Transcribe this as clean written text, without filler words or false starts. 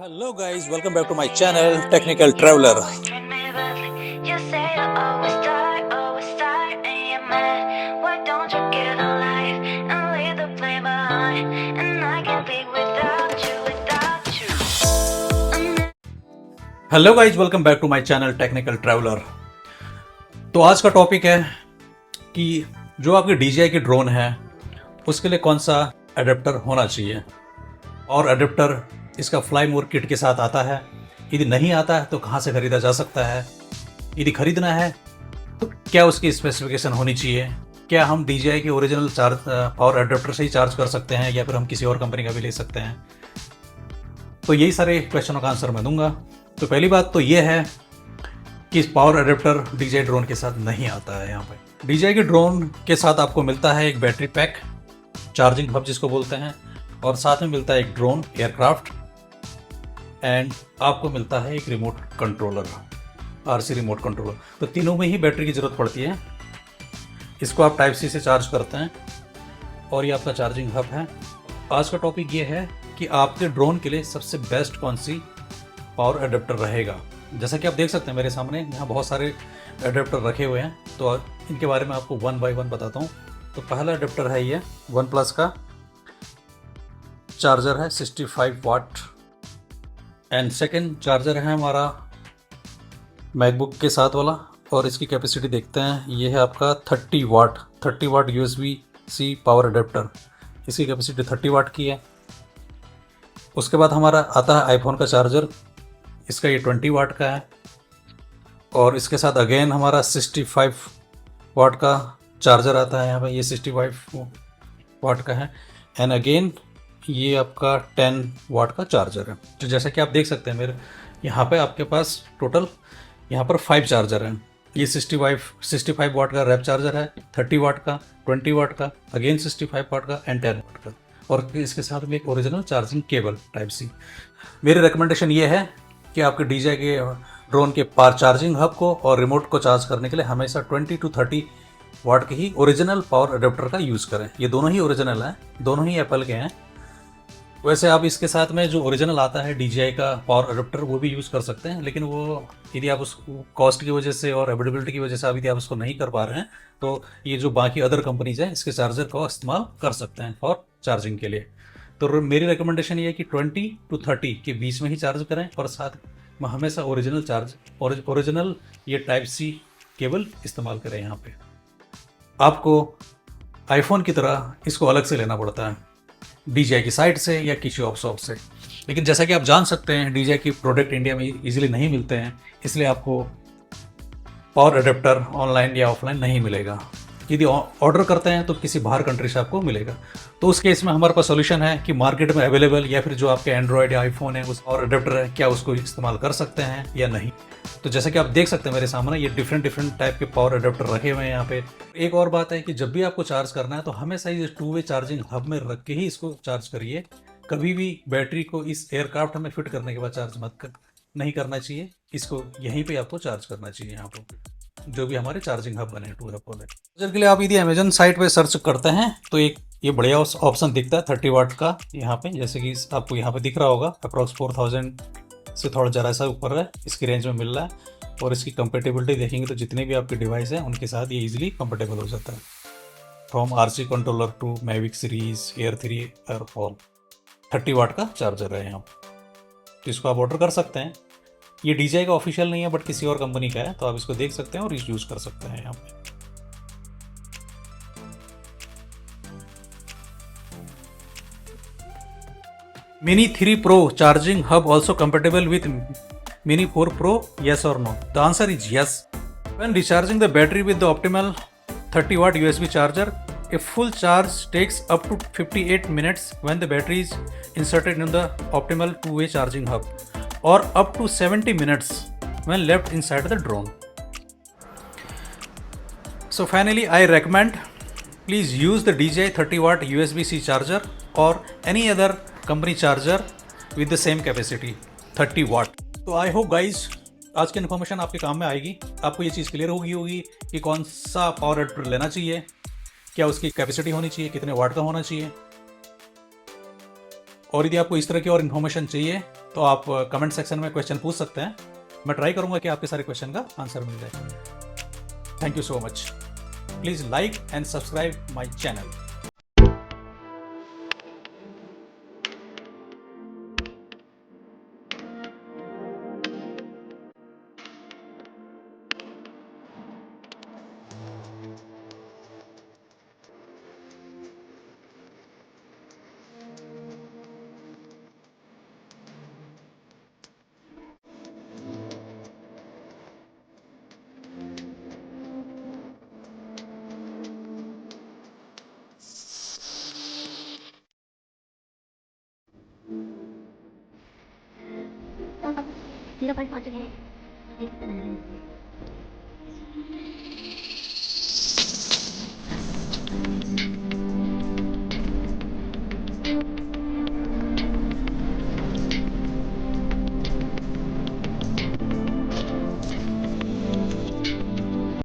Hello guys, welcome back to my channel Technical Traveler. You say you always start, and you're mad. Why don't you get a life and leave the blame behind? And I can't be without you. Hello guys, welcome back to my channel Technical Traveler. तो आज का topic है कि जो आपकी DJI की drone है उसके लिए कौन सा अडेप्टर होना चाहिए, और अडेप्टर इसका फ्लाई मोर किट के साथ आता है। यदि नहीं आता है तो कहाँ से ख़रीदा जा सकता है, यदि ख़रीदना है तो क्या उसकी स्पेसिफिकेशन होनी चाहिए, क्या हम DJI के ओरिजिनल चार्ज पावर अडेप्टर से ही चार्ज कर सकते हैं या फिर हम किसी और कंपनी का भी ले सकते हैं। तो यही सारे क्वेश्चनों का आंसर मैं दूंगा। तो पहली बात तो ये है कि पावर अडेप्टर DJI ड्रोन के साथ नहीं आता है। यहाँ पे DJI के ड्रोन के साथ आपको मिलता है एक बैटरी पैक, चार्जिंग हब जिसको बोलते हैं, और साथ में मिलता है एक ड्रोन एयरक्राफ्ट, एंड आपको मिलता है एक remote controller, RC remote controller. तो तीनों में ही बैटरी की ज़रूरत पड़ती है। इसको आप टाइप C से चार्ज करते हैं और ये आपका चार्जिंग हब है। आज का टॉपिक ये है कि आपके ड्रोन के लिए सबसे बेस्ट कौन सी पावर अडेप्टर रहेगा। जैसा कि आप देख सकते हैं मेरे सामने यहाँ बहुत सारे अडेप्टर रखे हुए हैं, तो इनके बारे में आपको वन बाय वन बताता हूँ। तो पहला अडेप्टर है ये OnePlus का चार्जर है 65 वाट, एंड सेकेंड चार्जर है हमारा मैकबुक के साथ वाला, और इसकी कैपेसिटी देखते हैं। ये है आपका 30 वाट USB-C पावर अडेप्टर। इसकी कैपेसिटी 30 वाट की है। उसके बाद हमारा आता है आईफोन का चार्जर, इसका ये 20 वाट का है, और इसके साथ अगेन हमारा 65 वाट का चार्जर आता है। यहाँ पे ये 65 वाट का है, एंड अगेन ये आपका 10 वाट का चार्जर है। तो जैसा कि आप देख सकते हैं मेरे यहाँ पे आपके पास टोटल यहाँ पर 5 चार्जर हैं। ये 65 वाट का रैप चार्जर है, 30 वाट का, 20 वाट का, अगेन 65 वाट का, एंड 10 वाट का, और इसके साथ में एक original charging cable type C। मेरी रिकमेंडेशन ये है कि आपके DJI के ड्रोन के पार चार्जिंग हब को और रिमोट को चार्ज करने के लिए हमेशा 20 to 30 वाट के ही ओरिजिनल पावर अडेप्टर का यूज़ करें। ये दोनों ही ओरिजिनल हैं, दोनों ही एप्पल के हैं। वैसे आप इसके साथ में जो ओरिजिनल आता है DJI का पावर अडेप्टर वो भी यूज़ कर सकते हैं, लेकिन वो यदि आप उस कॉस्ट की वजह से और अवेलेबिलिटी की वजह से यदि आप उसको नहीं कर पा रहे हैं तो ये जो बाकी अदर कंपनीज हैं इसके चार्जर का इस्तेमाल कर सकते हैं फॉर चार्जिंग के लिए। तो मेरी रिकमेंडेशन ये है कि 20 to 30 के बीच में ही चार्ज करें, और साथ में हमेशा ओरिजिनल ये टाइप C केबल इस्तेमाल करें। यहाँ पे आपको आईफोन की तरह इसको अलग से लेना पड़ता है DJI की साइट से या किसी और शॉप से, लेकिन जैसा कि आप जान सकते हैं DJI की प्रोडक्ट इंडिया में इजीली नहीं मिलते हैं, इसलिए आपको पावर अडेप्टर ऑनलाइन या ऑफलाइन नहीं मिलेगा। यदि ऑर्डर करते हैं तो किसी बाहर कंट्री से आपको मिलेगा। तो उस केस में हमारे पास सोल्यूशन है कि मार्केट में अवेलेबल या फिर जो आपके एंड्रॉयड या आईफोन है उस और अडेप्टर है, क्या उसको इस्तेमाल कर सकते हैं या नहीं। तो जैसा कि आप देख सकते हैं मेरे सामने ये डिफरेंट टाइप के पावर अडेप्टर रखे हुए हैं यहाँ पे। एक और बात है कि जब भी आपको चार्ज करना है तो हमेशा ये 2-वे चार्जिंग हब में रख के ही इसको चार्ज करिए। कभी भी बैटरी को इस एयरक्राफ्ट में फिट करने के बाद चार्ज नहीं करना चाहिए, इसको यहीं पे आपको चार्ज करना चाहिए। यहाँ पे जो भी हमारे चार्जिंग हब बने 2 हब वाले चार्जर के लिए आप यदि अमेजन साइट पे सर्च करते हैं तो एक ये बढ़िया ऑप्शन दिखता है 30 वाट का यहाँ पे, जैसे कि आपको यहाँ पे दिख रहा होगा। अप्रॉक्स 4000 से थोड़ा ज़रा सा ऊपर है, इसकी रेंज में मिल रहा है। और इसकी कंपेटेबिलिटी देखेंगे तो जितने भी आपके डिवाइस हैं उनके साथ ये इजीली कंपेटेबल हो जाता है, from RC controller to Mavic series, air 3, air 4। 30 watt का चार्जर है यहाँ, तो इसको आप ऑर्डर कर सकते हैं। ये DJI का ऑफिशियल नहीं है बट किसी और कंपनी का है, तो आप इसको देख सकते हैं और यूज़ कर सकते हैं यहाँ पे। Mini 3 Pro charging hub also compatible with Mini 4 Pro, yes or no? The answer is yes. When recharging the battery with the optimal 30 watt USB charger, a full charge takes up to 58 minutes when the battery is inserted in the optimal 2-way charging hub, or up to 70 minutes when left inside the drone. So finally, I recommend please use the DJI 30 watt USB-C charger or any other company charger with the same capacity 30 watt. तो I hope guys आज की information आपके काम में आएगी। आपको ये चीज़ clear होगी कि कौन सा पावर अडेप्टर लेना चाहिए, क्या उसकी कैपेसिटी होनी चाहिए, कितने वाट का होना चाहिए। और यदि आपको इस तरह की और इन्फॉर्मेशन चाहिए तो आप कमेंट सेक्शन में क्वेश्चन पूछ सकते हैं। मैं ट्राई करूंगा कि आपके सारे क्वेश्चन का आंसर मिल जाए। Thank you so much. Please like and subscribe my channel. Zero point पहुंच चुके हैं।